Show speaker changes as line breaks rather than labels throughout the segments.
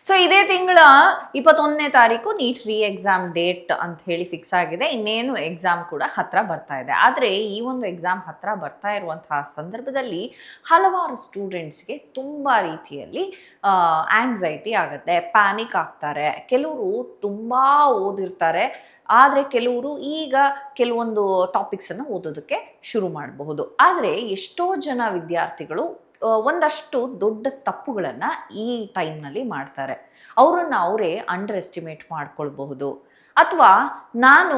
So ಇದೇ ತಿಂಗಳ 21ನೇ ತಾರೀಕು ನೀಟ್ ರೀ ಎಕ್ಸಾಮ್ ಡೇಟ್ ಅಂತ ಹೇಳಿ ಫಿಕ್ಸ್ ಆಗಿದೆ. ಇನ್ನೇನು ಎಕ್ಸಾಮ್ ಕೂಡ ಹತ್ರ ಬರ್ತಾ ಇದೆ. ಆದರೆ ಈ ಒಂದು ಎಕ್ಸಾಮ್ ಹತ್ರ ಬರ್ತಾ ಇರುವಂತಹ ಸಂದರ್ಭದಲ್ಲಿ ಹಲವಾರು ಸ್ಟೂಡೆಂಟ್ಸ್ಗೆ ತುಂಬ ರೀತಿಯಲ್ಲಿ ಆಂಗ್ಸೈಟಿ ಆಗುತ್ತೆ, ಪ್ಯಾನಿಕ್ ಆಗ್ತಾರೆ. ಕೆಲವರು ತುಂಬ ಓದಿರ್ತಾರೆ, ಆದರೆ ಕೆಲವರು ಈಗ ಕೆಲವೊಂದು ಟಾಪಿಕ್ಸನ್ನು ಓದೋದಕ್ಕೆ ಶುರು ಮಾಡಬಹುದು. ಆದರೆ ಎಷ್ಟೋ ಜನ ವಿದ್ಯಾರ್ಥಿಗಳು ಒಂದಷ್ಟು ದೊಡ್ಡ ತಪ್ಪುಗಳನ್ನು ಈ ಟೈಮ್ನಲ್ಲಿ ಮಾಡ್ತಾರೆ. ಅವರನ್ನು ಅವರೇ ಅಂಡರ್ ಎಸ್ಟಿಮೇಟ್ ಮಾಡ್ಕೊಳ್ಬಹುದು. ಅಥವಾ ನಾನು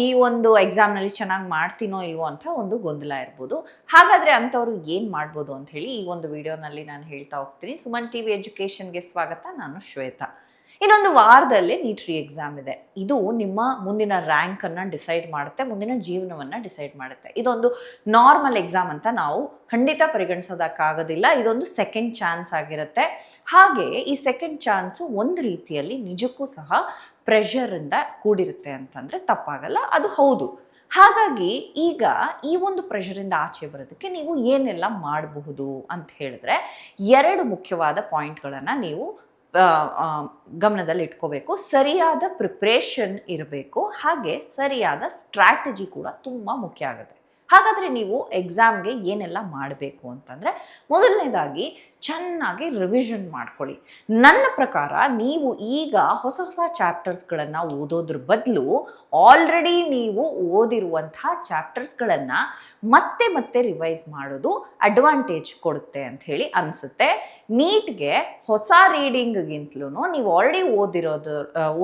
ಈ ಒಂದು ಎಕ್ಸಾಮ್ನಲ್ಲಿ ಚೆನ್ನಾಗಿ ಮಾಡ್ತೀನೋ ಇಲ್ವೋ ಅಂತ ಒಂದು ಗೊಂದಲ ಇರ್ಬೋದು. ಹಾಗಾದರೆ ಅಂಥವ್ರು ಏನು ಮಾಡ್ಬೋದು ಅಂತ ಹೇಳಿ ಈ ಒಂದು ವಿಡಿಯೋನಲ್ಲಿ ನಾನು ಹೇಳ್ತಾ ಹೋಗ್ತೀನಿ. ಸುಮನ್ ಟಿವಿ ಎಜುಕೇಷನ್ಗೆ ಸ್ವಾಗತ. ನಾನು ಶ್ವೇತಾ. ಇನ್ನೊಂದು ವಾರದಲ್ಲೇ ನೀಟ್ ರೀ ಎಕ್ಸಾಮ್ ಇದೆ. ಇದು ನಿಮ್ಮ ಮುಂದಿನ ರ್ಯಾಂಕನ್ನು ಡಿಸೈಡ್ ಮಾಡುತ್ತೆ, ಮುಂದಿನ ಜೀವನವನ್ನು ಡಿಸೈಡ್ ಮಾಡುತ್ತೆ. ಇದೊಂದು ನಾರ್ಮಲ್ ಎಕ್ಸಾಮ್ ಅಂತ ನಾವು ಖಂಡಿತ ಪರಿಗಣಿಸೋದಕ್ಕಾಗೋದಿಲ್ಲ. ಇದೊಂದು ಸೆಕೆಂಡ್ ಚಾನ್ಸ್ ಆಗಿರುತ್ತೆ. ಹಾಗೆ ಈ ಸೆಕೆಂಡ್ ಚಾನ್ಸು ಒಂದು ರೀತಿಯಲ್ಲಿ ನಿಜಕ್ಕೂ ಸಹ ಪ್ರೆಷರಿಂದ ಕೂಡಿರುತ್ತೆ ಅಂತಂದರೆ ತಪ್ಪಾಗಲ್ಲ, ಅದು ಹೌದು. ಹಾಗಾಗಿ ಈಗ ಈ ಒಂದು ಪ್ರೆಷರಿಂದ ಆಚೆ ಬರೋದಕ್ಕೆ ನೀವು ಏನೆಲ್ಲ ಮಾಡಬಹುದು ಅಂತ ಹೇಳಿದ್ರೆ, ಎರಡು ಮುಖ್ಯವಾದ ಪಾಯಿಂಟ್ಗಳನ್ನು ನೀವು ಗಮನದಲ್ಲಿ ಇಟ್ಕೋಬೇಕು. ಸರಿಯಾದ ಪ್ರಿಪ್ರೇಷನ್ ಇರಬೇಕು, ಹಾಗೆ ಸರಿಯಾದ ಸ್ಟ್ರಾಟಜಿ ಕೂಡ ತುಂಬ ಮುಖ್ಯ ಆಗುತ್ತೆ. ಹಾಗಾದರೆ ನೀವು ಎಕ್ಸಾಮ್ಗೆ ಏನೆಲ್ಲ ಮಾಡಬೇಕು ಅಂತಂದರೆ, ಮೊದಲನೇದಾಗಿ ಚೆನ್ನಾಗಿ ರಿವಿಷನ್ ಮಾಡ್ಕೊಳ್ಳಿ. ನನ್ನ ಪ್ರಕಾರ ನೀವು ಈಗ ಹೊಸ ಹೊಸ ಚಾಪ್ಟರ್ಸ್ಗಳನ್ನು ಓದೋದ್ರ ಬದಲು ಆಲ್ರೆಡಿ ನೀವು ಓದಿರುವಂತಹ ಚಾಪ್ಟರ್ಸ್ಗಳನ್ನು ಮತ್ತೆ ಮತ್ತೆ ರಿವೈಸ್ ಮಾಡೋದು ಅಡ್ವಾಂಟೇಜ್ ಕೊಡುತ್ತೆ ಅಂತ ಹೇಳಿ ಅನಿಸುತ್ತೆ. ನೀಟ್ಗೆ ಹೊಸ ರೀಡಿಂಗ್ಗಿಂತಲೂ ನೀವು ಆಲ್ರೆಡಿ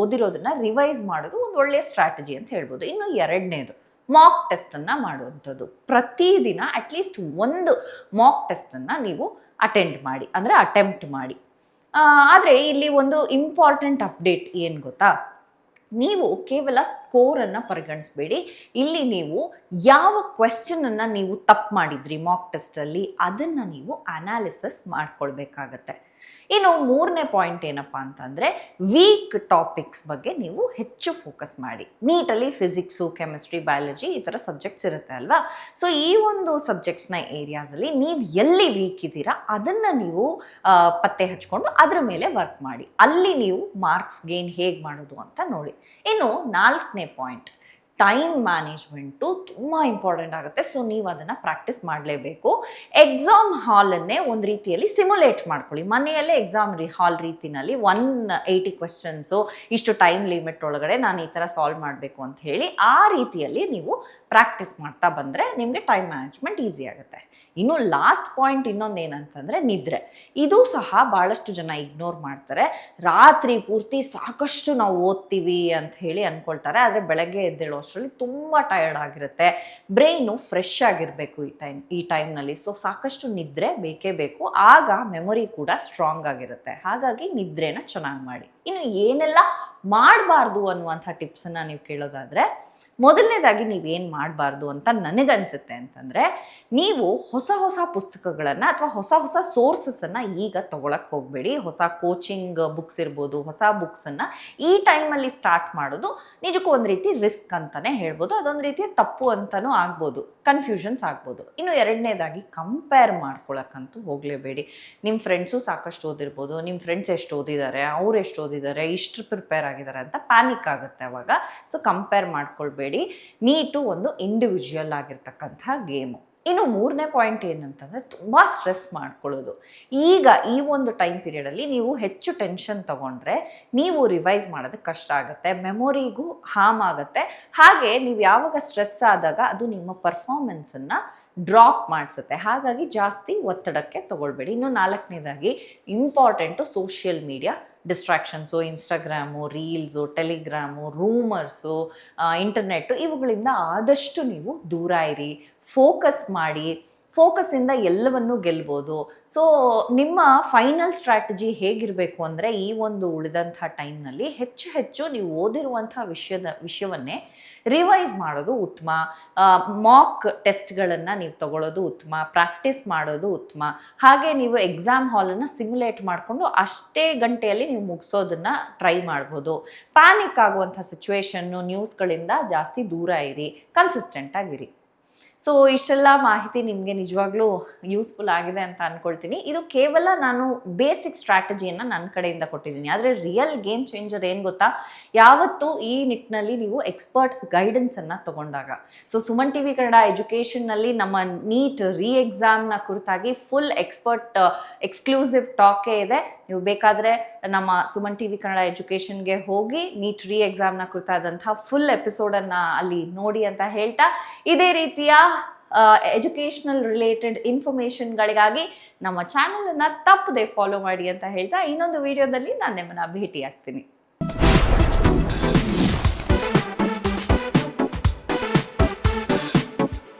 ಓದಿರೋದನ್ನ ರಿವೈಸ್ ಮಾಡೋದು ಒಂದು ಒಳ್ಳೆಯ ಸ್ಟ್ರಾಟಜಿ ಅಂತ ಹೇಳ್ಬೋದು. ಇನ್ನು ಎರಡನೇದು, ಮಾಕ್ ಟೆಸ್ಟನ್ನು ಮಾಡುವಂಥದ್ದು. ಪ್ರತಿದಿನ ಅಟ್ಲೀಸ್ಟ್ ಒಂದು ಮಾಕ್ ಟೆಸ್ಟನ್ನು ನೀವು ಅಟೆಂಪ್ಟ್ ಮಾಡಿ. ಆದರೆ ಇಲ್ಲಿ ಒಂದು ಇಂಪಾರ್ಟೆಂಟ್ ಅಪ್ಡೇಟ್ ಏನು ಗೊತ್ತಾ, ನೀವು ಕೇವಲ ಸ್ಕೋರನ್ನು ಪರಿಗಣಿಸಬೇಡಿ. ಇಲ್ಲಿ ನೀವು ಯಾವ ಕ್ವೆಶ್ಚನನ್ನು ನೀವು ತಪ್ಪು ಮಾಡಿದ್ರಿ ಮಾಕ್ ಟೆಸ್ಟಲ್ಲಿ, ಅದನ್ನು ನೀವು ಅನಾಲಿಸಿಸ್ ಮಾಡ್ಕೊಳ್ಬೇಕಾಗತ್ತೆ. ಇನ್ನು ಮೂರನೇ ಪಾಯಿಂಟ್ ಏನಪ್ಪ ಅಂತಂದರೆ, ವೀಕ್ ಟಾಪಿಕ್ಸ್ ಬಗ್ಗೆ ನೀವು ಹೆಚ್ಚು ಫೋಕಸ್ ಮಾಡಿ. ನೀಟಲ್ಲಿ ಫಿಸಿಕ್ಸು, ಕೆಮಿಸ್ಟ್ರಿ, ಬಯಾಲಜಿ ಈ ಥರ ಸಬ್ಜೆಕ್ಟ್ಸ್ ಇರುತ್ತೆ ಅಲ್ವಾ. ಸೊ ಈ ಒಂದು ಸಬ್ಜೆಕ್ಟ್ಸ್ನ ಏರಿಯಾಸಲ್ಲಿ ನೀವು ಎಲ್ಲಿ ವೀಕ್ ಇದ್ದೀರಾ ಅದನ್ನು ನೀವು ಪತ್ತೆ ಹಚ್ಕೊಂಡು ಅದರ ಮೇಲೆ ವರ್ಕ್ ಮಾಡಿ. ಅಲ್ಲಿ ನೀವು ಮಾರ್ಕ್ಸ್ ಗೇನ್ ಹೇಗೆ ಮಾಡೋದು ಅಂತ ನೋಡಿ. ಇನ್ನು ನಾಲ್ಕನೇ ಪಾಯಿಂಟ್, ಟೈಮ್ ಮ್ಯಾನೇಜ್ಮೆಂಟು ತುಂಬ ಇಂಪಾರ್ಟೆಂಟ್ ಆಗುತ್ತೆ. ಸೊ ನೀವು ಅದನ್ನು ಪ್ರಾಕ್ಟೀಸ್ ಮಾಡಲೇಬೇಕು. ಎಕ್ಸಾಮ್ ಹಾಲನ್ನೇ ಒಂದು ರೀತಿಯಲ್ಲಿ ಸಿಮ್ಯುಲೇಟ್ ಮಾಡ್ಕೊಳ್ಳಿ. ಮನೆಯಲ್ಲೇ ಎಕ್ಸಾಮ್ ಹಾಲ್ ರೀತಿನಲ್ಲಿ 180 ಕ್ವೆಶ್ಚನ್ಸು ಇಷ್ಟು ಟೈಮ್ ಲಿಮಿಟ್ ಒಳಗಡೆ ನಾನು ಈ ಥರ ಸಾಲ್ವ್ ಮಾಡಬೇಕು ಅಂತ ಹೇಳಿ ಆ ರೀತಿಯಲ್ಲಿ ನೀವು ಪ್ರಾಕ್ಟೀಸ್ ಮಾಡ್ತಾ ಬಂದರೆ ನಿಮಗೆ ಟೈಮ್ ಮ್ಯಾನೇಜ್ಮೆಂಟ್ ಈಸಿ ಆಗುತ್ತೆ. ಇನ್ನು ಲಾಸ್ಟ್ ಪಾಯಿಂಟ್ ಇನ್ನೊಂದು ಏನಂತಂದರೆ ನಿದ್ರೆ. ಇದು ಸಹ ಭಾಳಷ್ಟು ಜನ ಇಗ್ನೋರ್ ಮಾಡ್ತಾರೆ. ರಾತ್ರಿ ಪೂರ್ತಿ ಸಾಕಷ್ಟು ನಾವು ಓದ್ತೀವಿ ಅಂತ ಹೇಳಿ ಅಂದ್ಕೊಳ್ತಾರೆ, ಆದರೆ ಬೆಳಗ್ಗೆ ಎದ್ದೇಳೋ ಅಷ್ಟರಲ್ಲಿ ತುಂಬ ಟಯರ್ಡ್ ಆಗಿರುತ್ತೆ. ಬ್ರೈನು ಫ್ರೆಶ್ ಆಗಿರಬೇಕು ಈ ಟೈಮ್ನಲ್ಲಿ. ಸೊ ಸಾಕಷ್ಟು ನಿದ್ರೆ ಬೇಕೇ ಬೇಕು, ಆಗ ಮೆಮೊರಿ ಕೂಡ ಸ್ಟ್ರಾಂಗ್ ಆಗಿರುತ್ತೆ. ಹಾಗಾಗಿ ನಿದ್ರೆನ ಚೆನ್ನಾಗಿ ಮಾಡಿ. ಇನ್ನು ಏನೆಲ್ಲ ಮಾಡಬಾರ್ದು ಅನ್ನುವಂಥ ಟಿಪ್ಸನ್ನು ನೀವು ಕೇಳೋದಾದರೆ, ಮೊದಲನೇದಾಗಿ ನೀವೇನು ಮಾಡಬಾರ್ದು ಅಂತ ನನಗನ್ಸುತ್ತೆ ಅಂತಂದರೆ, ನೀವು ಹೊಸ ಹೊಸ ಪುಸ್ತಕಗಳನ್ನು ಅಥವಾ ಹೊಸ ಹೊಸ ಸೋರ್ಸಸನ್ನು ಈಗ ತೊಗೊಳಕ್ಕೆ ಹೋಗಬೇಡಿ. ಹೊಸ ಕೋಚಿಂಗ್ ಬುಕ್ಸ್ ಇರ್ಬೋದು, ಹೊಸ ಬುಕ್ಸನ್ನು ಈ ಟೈಮಲ್ಲಿ ಸ್ಟಾರ್ಟ್ ಮಾಡೋದು ನಿಜಕ್ಕೂ ಒಂದು ರೀತಿ ರಿಸ್ಕ್ ಅಂತಲೇ ಹೇಳ್ಬೋದು. ಅದೊಂದು ರೀತಿಯ ತಪ್ಪು ಅಂತಲೂ ಆಗ್ಬೋದು, ಕನ್ಫ್ಯೂಷನ್ಸ್ ಆಗ್ಬೋದು. ಇನ್ನು ಎರಡನೇದಾಗಿ ಕಂಪೇರ್ ಮಾಡ್ಕೊಳಕ್ಕಂತೂ ಹೋಗಲೇಬೇಡಿ. ನಿಮ್ಮ ಫ್ರೆಂಡ್ಸು ಸಾಕಷ್ಟು ಓದಿರ್ಬೋದು, ನಿಮ್ಮ ಫ್ರೆಂಡ್ಸ್ ಎಷ್ಟು ಓದಿದ್ದಾರೆ, ಅವ್ರು ಎಷ್ಟು ಓದಿದ್ದಾರೆ, ಇಷ್ಟು ಪ್ರಿಪೇರ್ ಆಗಿದ್ದಾರೆ ಅಂತ ಪ್ಯಾನಿಕ್ ಆಗುತ್ತೆ ಅವಾಗ. ಸೊ ಕಂಪೇರ್ ಮಾಡ್ಕೊಳ್ಬೇಡಿ. ನೀಟು ಒಂದು ಇಂಡಿವಿಜುವಲ್ ಆಗಿರ್ತಕ್ಕಂಥ ಗೇಮು. ಇನ್ನು ಮೂರನೇ ಪಾಯಿಂಟ್ ಏನಂತಂದರೆ, ತುಂಬ ಸ್ಟ್ರೆಸ್ ಮಾಡ್ಕೊಳ್ಳೋದು. ಈಗ ಈ ಒಂದು ಟೈಮ್ ಪೀರಿಯಡಲ್ಲಿ ನೀವು ಹೆಚ್ಚು ಟೆನ್ಷನ್ ತಗೊಂಡ್ರೆ ನೀವು ರಿವೈಸ್ ಮಾಡೋದಕ್ಕೆ ಕಷ್ಟ ಆಗುತ್ತೆ, ಮೆಮೊರಿಗೂ ಹಾರ್ಮ್ ಆಗುತ್ತೆ. ಹಾಗೆ ನೀವು ಯಾವಾಗ ಸ್ಟ್ರೆಸ್ ಆದಾಗ ಅದು ನಿಮ್ಮ ಪರ್ಫಾರ್ಮೆನ್ಸನ್ನು ಡ್ರಾಪ್ ಮಾಡಿಸುತ್ತೆ. ಹಾಗಾಗಿ ಜಾಸ್ತಿ ಒತ್ತಡಕ್ಕೆ ತಗೊಳ್ಬೇಡಿ. ಇನ್ನು ನಾಲ್ಕನೇದಾಗಿ important, social media distractions, Instagram, reels, Telegram, rumours, internet, ಇವುಗಳಿಂದ ಆದಷ್ಟು ನೀವು ದೂರ ಇರಿ. ಫೋಕಸ್ ಮಾಡಿ. ಫೋಕಸ್ಸಿಂದ ಎಲ್ಲವನ್ನೂ ಗೆಲ್ಬೋದು. ಸೊ ನಿಮ್ಮ ಫೈನಲ್ ಸ್ಟ್ರಾಟಜಿ ಹೇಗಿರಬೇಕು ಅಂದರೆ, ಈ ಒಂದು ಉಳಿದಂಥ ಟೈಮ್ನಲ್ಲಿ ಹೆಚ್ಚು ಹೆಚ್ಚು ನೀವು ಓದಿರುವಂಥ ವಿಷಯವನ್ನೇ ರಿವೈಸ್ ಮಾಡೋದು ಉತ್ತಮ. ಮಾಕ್ ಟೆಸ್ಟ್ಗಳನ್ನು ನೀವು ತಗೊಳ್ಳೋದು ಉತ್ತಮ, ಪ್ರಾಕ್ಟೀಸ್ ಮಾಡೋದು ಉತ್ತಮ. ಹಾಗೆ ನೀವು ಎಕ್ಸಾಮ್ ಹಾಲನ್ನು ಸಿಮ್ಯುಲೇಟ್ ಮಾಡಿಕೊಂಡು ಅಷ್ಟೇ ಗಂಟೆಯಲ್ಲಿ ನೀವು ಮುಗಿಸೋದನ್ನು ಟ್ರೈ ಮಾಡ್ಬೋದು. ಪ್ಯಾನಿಕ್ ಆಗುವಂಥ ಸಿಚುವೇಶನ್ನು, ನ್ಯೂಸ್ಗಳಿಂದ ಜಾಸ್ತಿ ದೂರ ಇರಿ, ಕನ್ಸಿಸ್ಟೆಂಟ್ ಆಗಿರಿ. ಸೊ ಇಷ್ಟೆಲ್ಲ ಮಾಹಿತಿ ನಿಮಗೆ ನಿಜವಾಗ್ಲೂ ಯೂಸ್ಫುಲ್ ಆಗಿದೆ ಅಂತ ಅಂದ್ಕೊಳ್ತೀನಿ. ಇದು ಕೇವಲ ನಾನು ಬೇಸಿಕ್ ಸ್ಟ್ರಾಟಜಿಯನ್ನು ನನ್ನ ಕಡೆಯಿಂದ ಕೊಟ್ಟಿದ್ದೀನಿ. ಆದರೆ ರಿಯಲ್ ಗೇಮ್ ಚೇಂಜರ್ ಏನು ಗೊತ್ತಾ, ಯಾವತ್ತು ಈ ನಿಟ್ಟಿನಲ್ಲಿ ನೀವು ಎಕ್ಸ್ಪರ್ಟ್ ಗೈಡೆನ್ಸನ್ನು ತಗೊಂಡಾಗ. ಸೊ ಸುಮನ್ ಟಿವಿ ಕನ್ನಡ ಎಜುಕೇಷನ್ನಲ್ಲಿ ನಮ್ಮ ನೀಟ್ ರೀ ಎಕ್ಸಾಮ್ನ ಕುರಿತಾಗಿ ಫುಲ್ ಎಕ್ಸ್ಕ್ಲೂಸಿವ್ ಟಾಕೇ ಇದೆ. ನೀವು ಬೇಕಾದರೆ ನಮ್ಮ ಸುಮನ್ ಟಿವಿ ಕನ್ನಡ ಎಜುಕೇಷನ್ಗೆ ಹೋಗಿ ನೀಟ್ ರೀ ಎಕ್ಸಾಮ್ನ ಕುರಿತಾದಂತಹ ಫುಲ್ ಎಪಿಸೋಡನ್ನು ಅಲ್ಲಿ ನೋಡಿ ಅಂತ ಹೇಳ್ತಾ, ಇದೇ ರೀತಿಯ ಎಜುಕೇಷನಲ್ ರಿಲೇಟೆಡ್ ಇನ್ಫಾರ್ಮೇಷನ್ಗಳಿಗಾಗಿ ನಮ್ಮ ಚಾನಲನ್ನು ತಪ್ಪದೆ ಫಾಲೋ ಮಾಡಿ ಅಂತ ಹೇಳ್ತಾ, ಇನ್ನೊಂದು ವಿಡಿಯೋದಲ್ಲಿ ನಾನು ನಿಮ್ಮನ್ನು ಭೇಟಿ ಆಗ್ತೀನಿ.